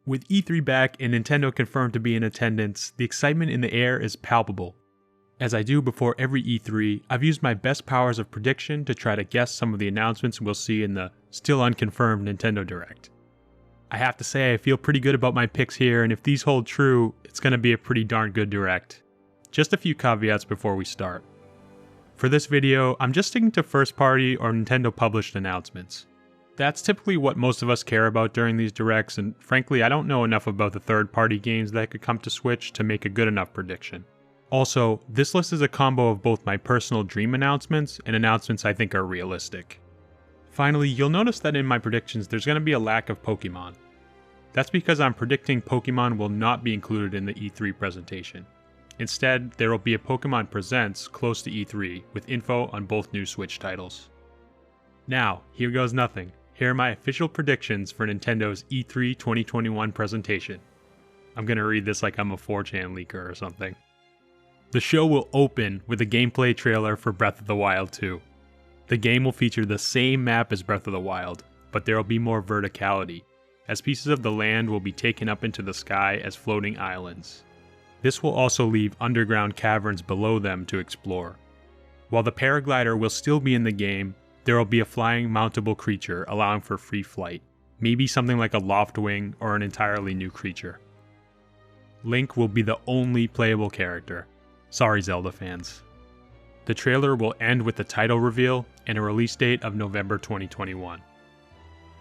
With E3 back and Nintendo confirmed to be in attendance, the excitement in the air is palpable. As I do before every E3, I've used my best powers of prediction to try to guess some of the announcements we'll see in the still unconfirmed Nintendo Direct. I have to say I feel pretty good about my picks here, and if these hold true, it's going to be a pretty darn good Direct. Just a few caveats before we start. For this video, I'm just sticking to first-party or Nintendo-published announcements. That's typically what most of us care about during these Directs, and frankly I don't know enough about the third-party games that could come to Switch to make a good enough prediction. Also, this list is a combo of both my personal dream announcements and announcements I think are realistic. Finally, you'll notice that in my predictions there's going to be a lack of Pokemon. That's because I'm predicting Pokemon will not be included in the E3 presentation. Instead, there will be a Pokemon Presents close to E3 with info on both new Switch titles. Now, here goes nothing. Here are my official predictions for Nintendo's E3 2021 presentation. I'm gonna read this like I'm a 4chan leaker or something. The show will open with a gameplay trailer for Breath of the Wild 2. The game will feature the same map as Breath of the Wild, but there will be more verticality, as pieces of the land will be taken up into the sky as floating islands. This will also leave underground caverns below them to explore. While the paraglider will still be in the game, there will be a flying mountable creature allowing for free flight, maybe something like a Loftwing or an entirely new creature. Link will be the only playable character. Sorry Zelda fans. The trailer will end with the title reveal and a release date of November 2021.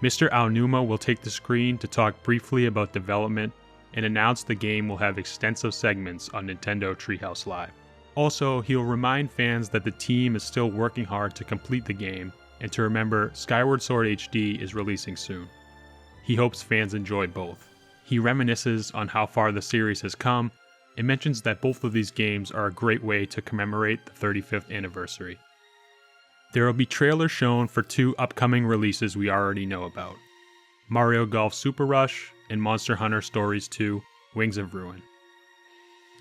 Mr. Aonuma will take the screen to talk briefly about development and announce the game will have extensive segments on Nintendo Treehouse Live. Also, he'll remind fans that the team is still working hard to complete the game, and to remember Skyward Sword HD is releasing soon. He hopes fans enjoy both. He reminisces on how far the series has come, and mentions that both of these games are a great way to commemorate the 35th anniversary. There will be trailers shown for two upcoming releases we already know about: Mario Golf Super Rush and Monster Hunter Stories 2: Wings of Ruin.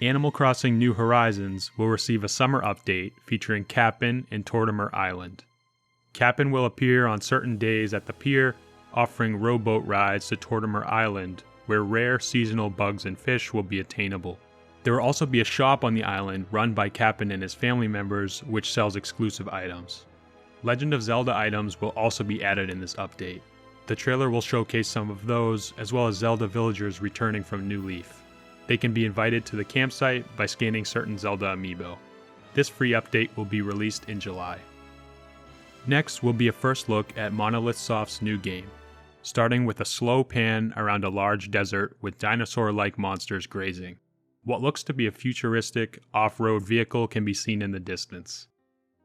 Animal Crossing New Horizons will receive a summer update featuring Kapp'n and Tortimer Island. Kapp'n will appear on certain days at the pier, offering rowboat rides to Tortimer Island, where rare seasonal bugs and fish will be attainable. There will also be a shop on the island run by Kapp'n and his family members, which sells exclusive items. Legend of Zelda items will also be added in this update. The trailer will showcase some of those, as well as Zelda villagers returning from New Leaf. They can be invited to the campsite by scanning certain Zelda amiibo. This free update will be released in July. Next will be a first look at Monolith Soft's new game, starting with a slow pan around a large desert with dinosaur-like monsters grazing. What looks to be a futuristic, off-road vehicle can be seen in the distance.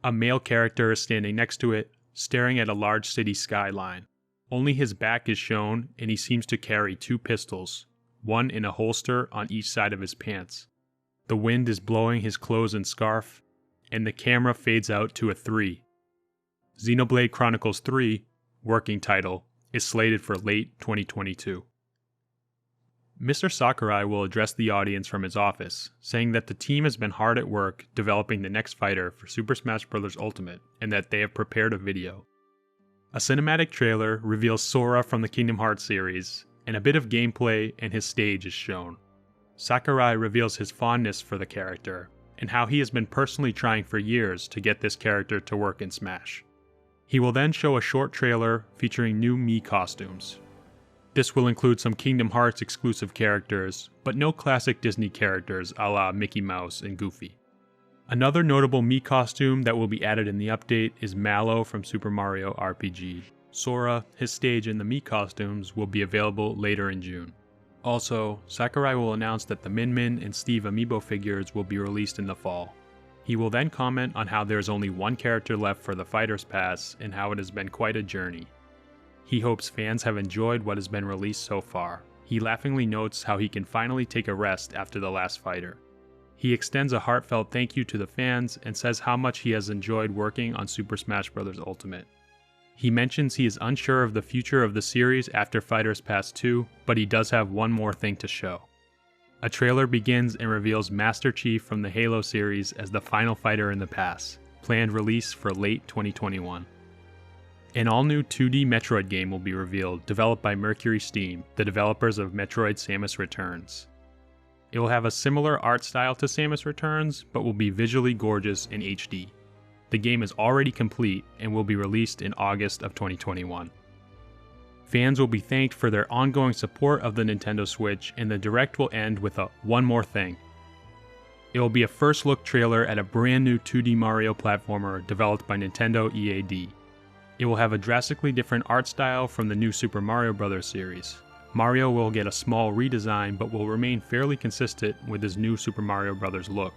A male character is standing next to it, staring at a large city skyline. Only his back is shown, and he seems to carry two pistols, one in a holster on each side of his pants. The wind is blowing his clothes and scarf, and the camera fades out to a 3. Xenoblade Chronicles 3, working title, is slated for late 2022. Mr. Sakurai will address the audience from his office, saying that the team has been hard at work developing the next fighter for Super Smash Bros. Ultimate, and that they have prepared a video. A cinematic trailer reveals Sora from the Kingdom Hearts series, and a bit of gameplay and his stage is shown. Sakurai reveals his fondness for the character, and how he has been personally trying for years to get this character to work in Smash. He will then show a short trailer featuring new Mii costumes. This will include some Kingdom Hearts exclusive characters, but no classic Disney characters a la Mickey Mouse and Goofy. Another notable Mii costume that will be added in the update is Mallow from Super Mario RPG. Sora, his stage, and the Mii costumes will be available later in June. Also, Sakurai will announce that the Min Min and Steve amiibo figures will be released in the fall. He will then comment on how there is only one character left for the Fighter's Pass and how it has been quite a journey. He hopes fans have enjoyed what has been released so far. He laughingly notes how he can finally take a rest after the last fighter. He extends a heartfelt thank you to the fans and says how much he has enjoyed working on Super Smash Bros. Ultimate. He mentions he is unsure of the future of the series after Fighters Pass 2, but he does have one more thing to show. A trailer begins and reveals Master Chief from the Halo series as the final fighter in the pass, planned release for late 2021. An all-new 2D Metroid game will be revealed, developed by Mercury Steam, the developers of Metroid Samus Returns. It will have a similar art style to Samus Returns, but will be visually gorgeous in HD. The game is already complete and will be released in August of 2021. Fans will be thanked for their ongoing support of the Nintendo Switch, and the Direct will end with a "one more thing." It will be a first look trailer at a brand new 2D Mario platformer developed by Nintendo EAD. It will have a drastically different art style from the new Super Mario Bros. Series. Mario will get a small redesign but will remain fairly consistent with his new Super Mario Bros. Look.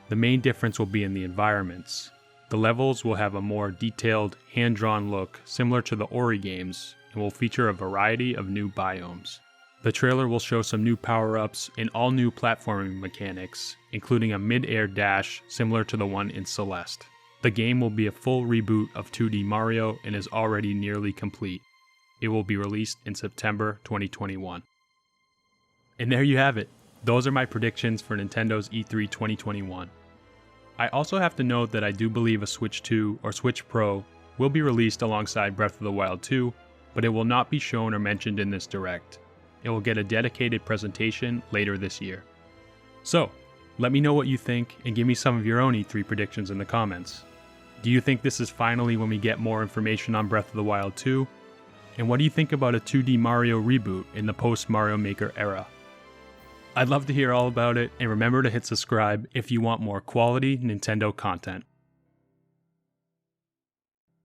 The main difference will be in the environments. The levels will have a more detailed, hand-drawn look similar to the Ori games and will feature a variety of new biomes. The trailer will show some new power-ups and all new platforming mechanics, including a mid-air dash similar to the one in Celeste. The game will be a full reboot of 2D Mario and is already nearly complete. It will be released in September 2021. And there you have it. Those are my predictions for Nintendo's E3 2021. I also have to note that I do believe a Switch 2 or Switch Pro will be released alongside Breath of the Wild 2, but it will not be shown or mentioned in this Direct. It will get a dedicated presentation later this year. So, let me know what you think and give me some of your own E3 predictions in the comments. Do you think this is finally when we get more information on Breath of the Wild 2? And what do you think about a 2D Mario reboot in the post-Mario Maker era? I'd love to hear all about it, and remember to hit subscribe if you want more quality Nintendo content.